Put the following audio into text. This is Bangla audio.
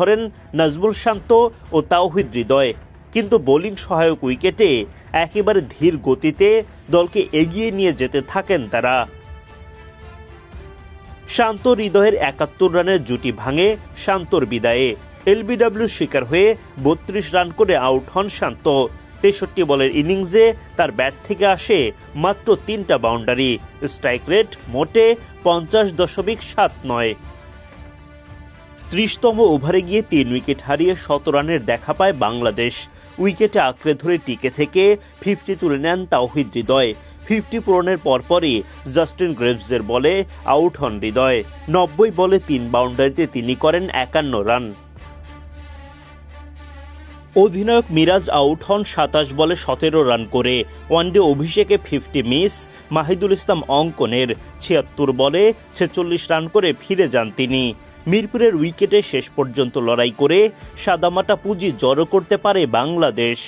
ধরেন নাজমুল শান্ত ও তাওহিদ হৃদয়, কিন্তু বোলিং সহায়ক উইকেটে একেবারে ধীর গতিতে দলকে এগিয়ে নিয়ে যেতে থাকেন তারা। শান্ত হৃদয়ের ৭১ রানের জুটি ভাঙে শান্তর বিদায়ে। এলবিডব্লিউর শিকার হয়ে ৩২ রান করে আউট হন শান্ত। ৬৩ বলের ইনিংসে তার ব্যাট থেকে আসে মাত্র ৩টা বাউন্ডারি। স্ট্রাইক রেট মোটে ৫০.৭৯। ৩০তম ওভারে গিয়ে ৩ উইকেট হারিয়ে ১৭ রানের দেখা পায় বাংলাদেশ। উইকেটে আঁকড়ে ধরে টিকে থেকে 50 তুলে নেন তাওহিদ হৃদয়। 50 পূরণের পরপরই জাস্টিন গ্রেভসের বলে আউট হন হৃদয়। ৯০ বলে ৩ বাউন্ডারিতে তিনি করেন ৫১ রান। অধিনায়ক মিরাজ আউট হন ২৭ বলে ১৭ রান করে। ওয়ানডে অভিষেকে 50 মিস মাহিদুল ইসলাম অঙ্কনের। ৭৬ বলে ৪৬ রান করে ফিরে যান তিনি। মিরপুরের উইকেটে শেষ পর্যন্ত লড়াই করে সাদামাটা পুঁজি জড়ো করতে পারে বাংলাদেশ।